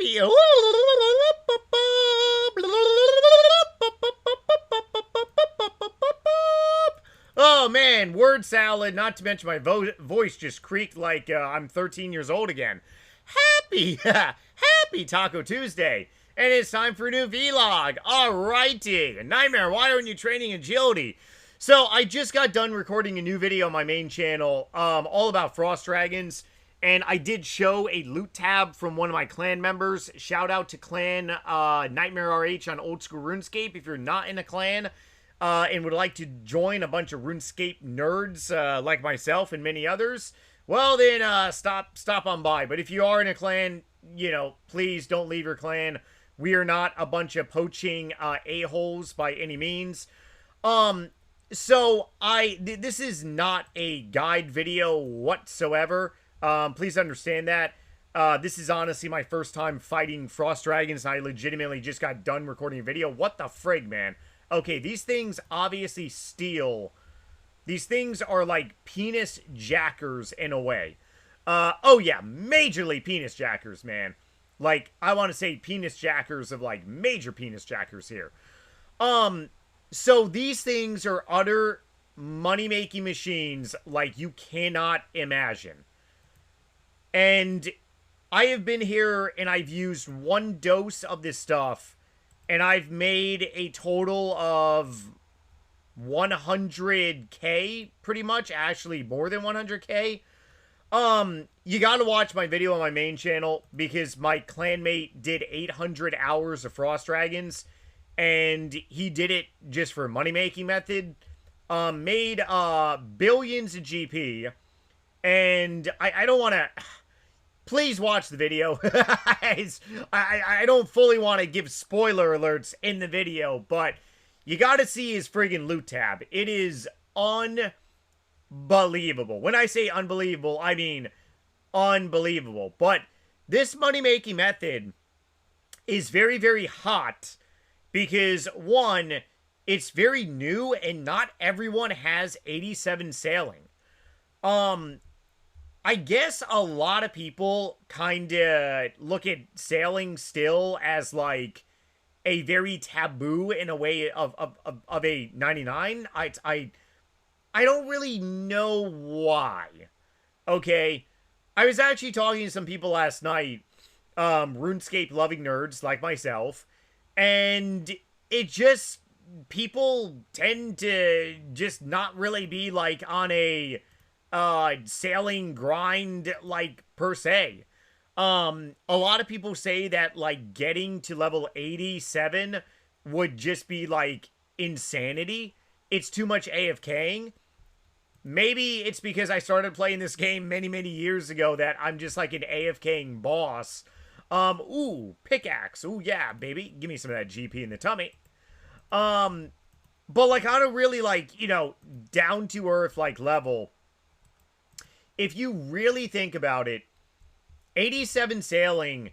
Happy. Oh man, word salad. Not to mention my voice just creaked like I'm 13 years old again. Happy, happy Taco Tuesday. And it's time for a new vlog. Alrighty. Nightmare, why aren't you training agility? So, I just got done recording a new video on my main channel, all about Frost Dragons. And I did show a loot tab from one of my clan members. Shout out to clan Nightmare RH on Old School RuneScape if you're not in a clan. And would like to join a bunch of RuneScape nerds like myself and many others. Well, then stop on by. But if you are in a clan, you know, please don't leave your clan. We are not a bunch of poaching a-holes by any means. So this is not a guide video whatsoever. Please understand that. This is honestly my first time fighting Frost Dragons, and I legitimately just got done recording a video. What the frig, man? Okay, these things obviously steal. These things are like penis jackers in a way. Oh yeah, majorly penis jackers, man. Like, I want to say penis jackers of, like, major penis jackers here. So these things are utter money-making machines like you cannot imagine. And I have been here and I've used one dose of this stuff and I've made a total of 100k, pretty much. Actually, more than 100k. You gotta watch my video on my main channel because my clanmate did 800 hours of Frost Dragons and he did it just for money-making method. Made billions of GP, and I don't want to... Please watch the video. I don't fully want to give spoiler alerts in the video, but you gotta see his friggin' loot tab. It is unbelievable. When I say unbelievable, I mean unbelievable. But this money-making method is very, very hot because, one, it's very new and not everyone has 87 sailing. I guess a lot of people kind of look at sailing still as like a very taboo in a way of a 99. I don't really know why. Okay, I was actually talking to some people last night, RuneScape loving nerds like myself, and it just, people tend to just not really be like on a sailing grind, like, per se. A lot of people say that, like, getting to level 87 would just be, like, insanity. It's too much AFKing. Maybe it's because I started playing this game many, many years ago that I'm just, like, an AFKing boss. Ooh, pickaxe. Ooh, yeah, baby. Give me some of that GP in the tummy. But, like, on a really, like, you know, down-to-earth, like, level, if you really think about it, 87 sailing,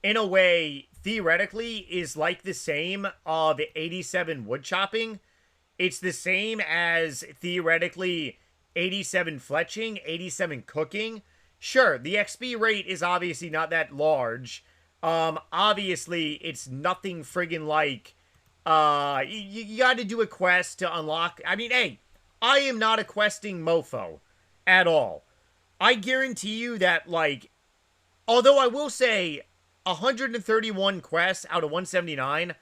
in a way, theoretically, is like the same of 87 wood chopping. It's the same as, theoretically, 87 fletching, 87 cooking. Sure, the XP rate is obviously not that large. Obviously, it's nothing friggin' like, you gotta do a quest to unlock. I mean, hey, I am not a questing mofo at all. I guarantee you that, like, although I will say 131 quests out of 179,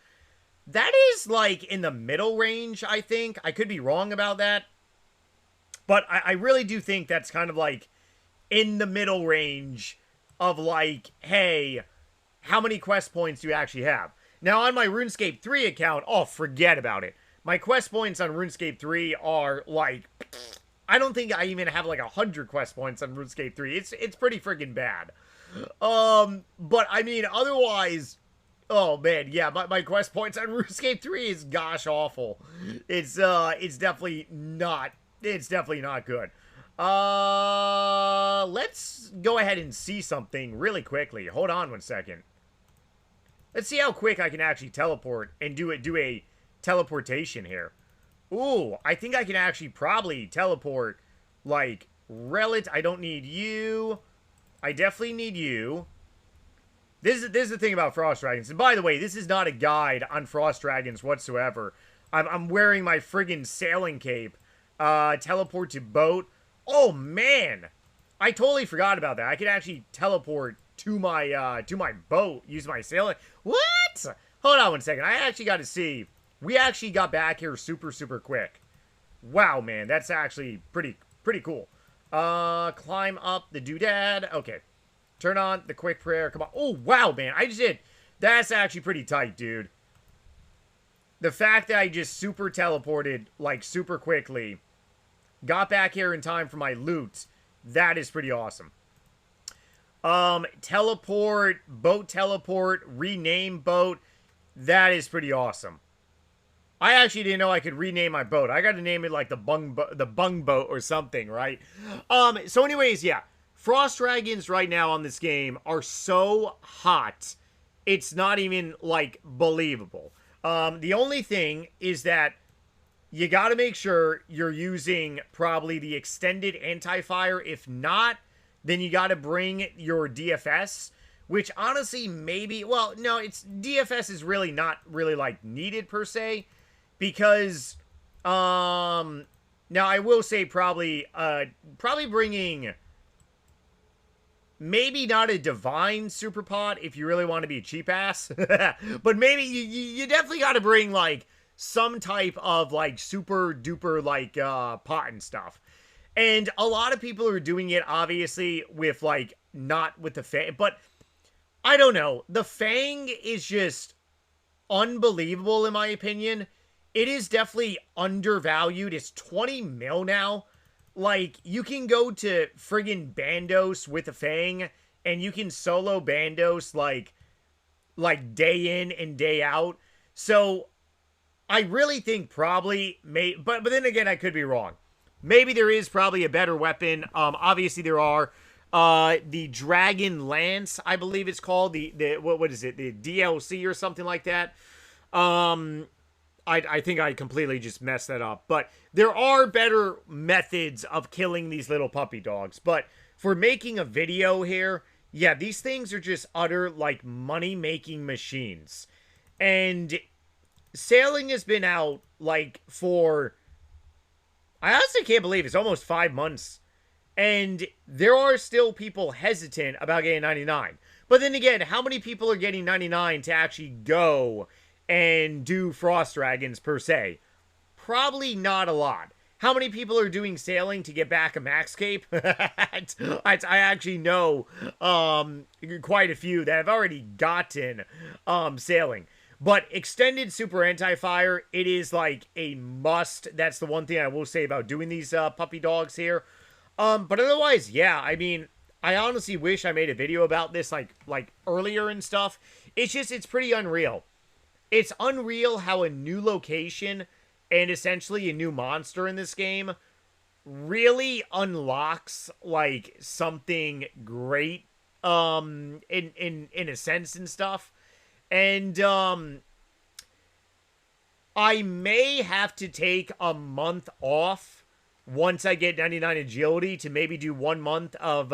that is, like, in the middle range, I think. I could be wrong about that. But I really do think that's kind of, like, in the middle range of, like, hey, how many quest points do you actually have? Now, on my RuneScape 3 account, oh, forget about it. My quest points on RuneScape 3 are, like... I don't think I even have like 100 quest points on RuneScape 3. It's pretty freaking bad. But I mean, otherwise, oh man, yeah, my quest points on RuneScape 3 is gosh awful. It's definitely not good. Let's go ahead and see something really quickly. Hold on one second. Let's see how quick I can actually teleport and do a teleportation here. Ooh, I think I can actually probably teleport, like, I don't need you. I definitely need you. This is the thing about Frost Dragons. And by the way, this is not a guide on Frost Dragons whatsoever. I'm wearing my friggin' sailing cape. Teleport to boat. Oh, man. I totally forgot about that. I could actually teleport to my boat, use my sailing. What? Hold on one second. I actually got to see. We actually got back here super, super quick. Wow, man. That's actually pretty cool. Climb up the doodad. Okay. Turn on the quick prayer. Come on. Oh, wow, man. I just did. That's actually pretty tight, dude. The fact that I just super teleported, like, super quickly, got back here in time for my loot, that is pretty awesome. Teleport, boat teleport, rename boat, that is pretty awesome. I actually didn't know I could rename my boat. I got to name it like the bung boat or something, right? So anyways, yeah. Frost Dragons right now on this game are so hot, it's not even, like, believable. The only thing is that you got to make sure you're using probably the extended anti-fire. If not, then you got to bring your DFS, which honestly maybe, well, no, it's DFS is really not really, like, needed per se, because, now I will say probably bringing... Maybe not a divine super pot if you really want to be a cheap ass. But maybe you definitely got to bring, like, some type of, like, super duper, like, pot and stuff. And a lot of people are doing it, obviously, with, like, not with the Fang. But, I don't know. The Fang is just unbelievable, in my opinion. It is definitely undervalued. It's 20 mil now. Like, you can go to friggin' Bandos with a Fang, and you can solo Bandos, like day in and day out. So, I really think probably, but then again, I could be wrong. Maybe there is probably a better weapon. Obviously there are. The Dragon Lance, I believe it's called. What is it? The DLC or something like that. I think I completely just messed that up. But there are better methods of killing these little puppy dogs. But for making a video here, yeah, these things are just utter, like, money-making machines. And sailing has been out, like, for... I honestly can't believe it's almost 5 months. And there are still people hesitant about getting 99. But then again, how many people are getting 99 to actually go and do Frost Dragons per se? Probably not a lot. How many people are doing sailing to get back a max cape? I actually know quite a few that have already gotten sailing. But extended super anti-fire, it is like a must. That's the one thing I will say about doing these puppy dogs here. But otherwise, yeah, I mean, I honestly wish I made a video about this like earlier and stuff. It's pretty unreal. It's unreal how a new location and essentially a new monster in this game really unlocks, like, something great, in a sense and stuff. And, I may have to take a month off once I get 99 agility to maybe do 1 month of,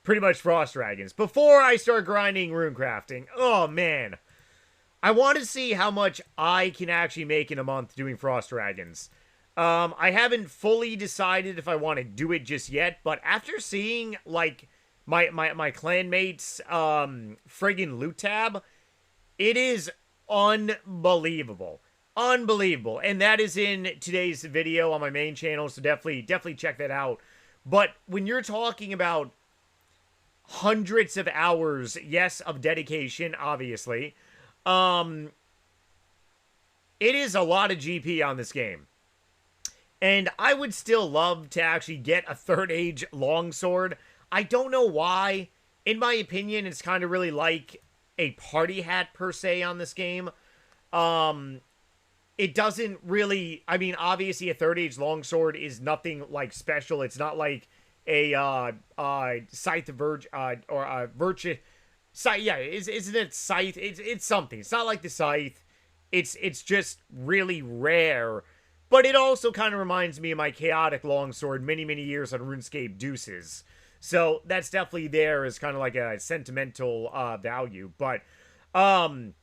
pretty much Frost Dragons before I start grinding rune crafting. Oh, man. I want to see how much I can actually make in a month doing Frost Dragons. I haven't fully decided if I want to do it just yet, but after seeing, like, my clanmates' friggin' loot tab, it is unbelievable. Unbelievable. And that is in today's video on my main channel, so definitely check that out. But when you're talking about hundreds of hours, yes, of dedication, obviously, it is a lot of GP on this game. And I would still love to actually get a 3rd age longsword. I don't know why. In my opinion, it's kind of really like a party hat per se on this game. It doesn't really, I mean, obviously a 3rd age longsword is nothing like special. It's not like a Scythe of Virtue, or a Virtue. Scythe, yeah, isn't it Scythe? It's something. It's not like the Scythe. It's just really rare. But it also kind of reminds me of my Chaotic Longsword many years on RuneScape Deuces. So that's definitely there as kind of like a sentimental value. But um,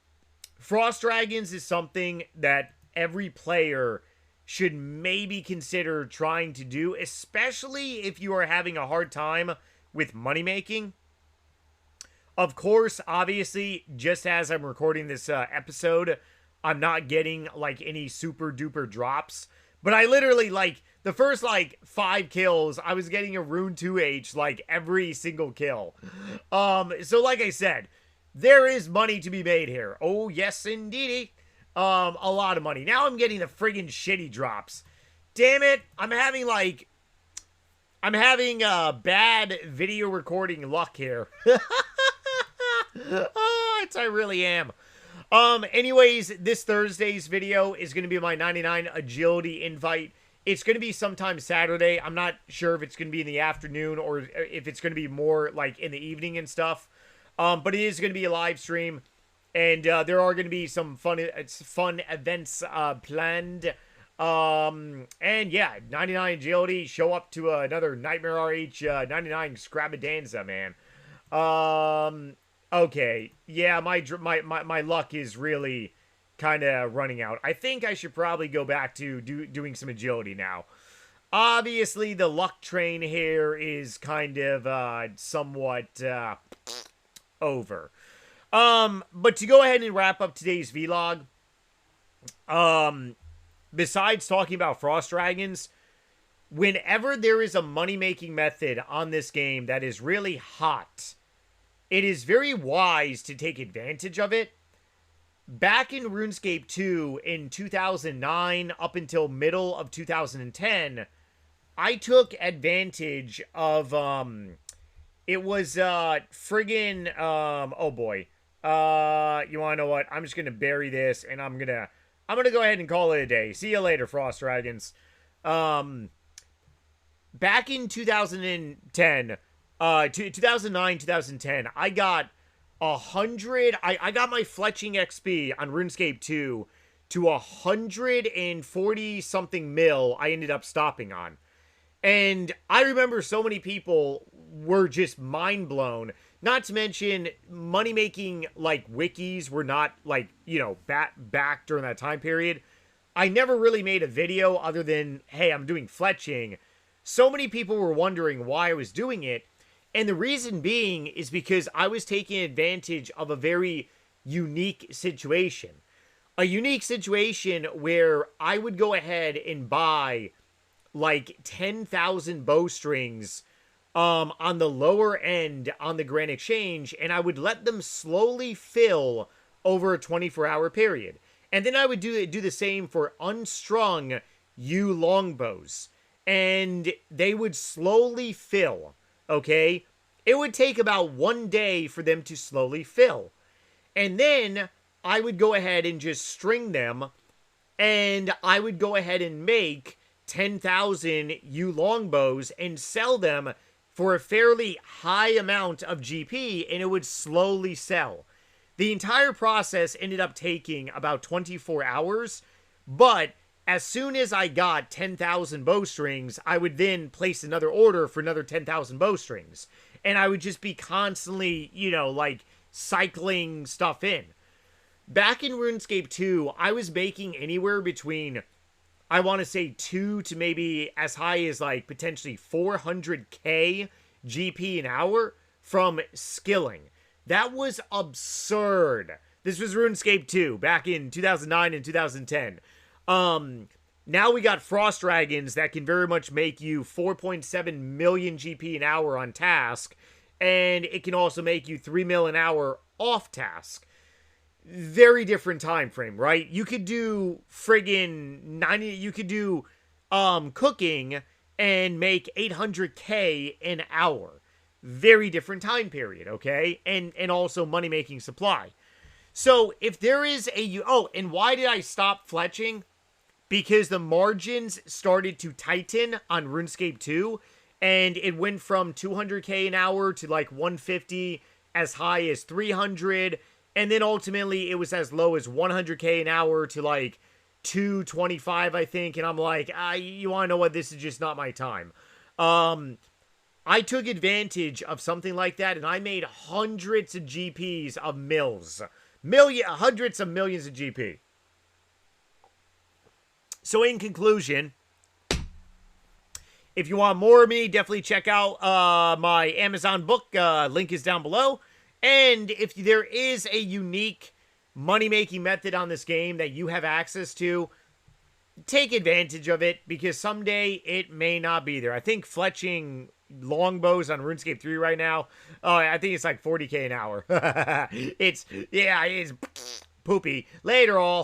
Frost Dragons is something that every player should maybe consider trying to do, especially if you are having a hard time with money making. Of course, obviously, just as I'm recording this episode, I'm not getting like any super duper drops. But I literally, like, the first like 5 kills, I was getting a Rune 2H like every single kill. So like I said, there is money to be made here. Oh, yes, indeedy. A lot of money. Now I'm getting the friggin' shitty drops. Damn it. I'm having bad video recording luck here. Oh, I really am. Anyways, this Thursday's video is going to be my 99 agility invite. It's going to be sometime Saturday. I'm not sure if it's going to be in the afternoon or if it's going to be more like in the evening and stuff. But it is going to be a live stream, and there are going to be some fun events planned. And yeah, 99 agility. Show up to another Nightmare RH 99 Scrabadanza, man. Okay, yeah, my luck is really kind of running out. I think I should probably go back to doing some agility now. Obviously, the luck train here is kind of somewhat over. But to go ahead and wrap up today's vlog, besides talking about Frost Dragons, whenever there is a money-making method on this game that is really hot, it is very wise to take advantage of it. Back in RuneScape 2 in 2009 up until middle of 2010, I took advantage of, it was, friggin', oh boy. You wanna know what? I'm just gonna bury this, and I'm gonna go ahead and call it a day. See you later, Frost Dragons. Back in 2010, 2009, 2010, I got 100, I got my fletching XP on RuneScape 2 to 140 something mil I ended up stopping on. And I remember so many people were just mind blown. Not to mention, money making like wikis were not like, you know, back during that time period. I never really made a video other than, hey, I'm doing fletching. So many people were wondering why I was doing it. And the reason being is because I was taking advantage of a very unique situation. A unique situation where I would go ahead and buy like 10,000 bowstrings on the lower end on the Grand Exchange, and I would let them slowly fill over a 24-hour period. And then I would do the same for unstrung yew longbows. And they would slowly fill. Okay, it would take about 1 day for them to slowly fill. And then I would go ahead and just string them, and I would go ahead and make 10,000 yew longbows and sell them for a fairly high amount of GP, and it would slowly sell. The entire process ended up taking about 24 hours, but as soon as I got 10,000 bowstrings, I would then place another order for another 10,000 bowstrings. And I would just be constantly, you know, like, cycling stuff in. Back in RuneScape 2, I was making anywhere between, I want to say 2 to maybe as high as, like, potentially 400k GP an hour from skilling. That was absurd. This was RuneScape 2 back in 2009 and 2010. Now we got Frost Dragons that can very much make you 4.7 million GP an hour on task, and it can also make you 3 mil an hour off task. Very different time frame, right? You could do friggin' 90, you could do cooking and make 800k an hour. Very different time period, okay? And also money making supply. So if there is a, oh, and why did I stop fletching? Because the margins started to tighten on RuneScape 2, and it went from 200k an hour to like 150, as high as 300, and then ultimately it was as low as 100k an hour to like 225, I think, and I'm like, you want to know what, this is just not my time. I took advantage of something like that, and I made hundreds of GPs of hundreds of millions of GP. So in conclusion, if you want more of me, definitely check out my Amazon book. Link is down below. And if there is a unique money-making method on this game that you have access to, take advantage of it, because someday it may not be there. I think fletching longbows on RuneScape 3 right now, I think it's like 40k an hour. It's poopy. Later all.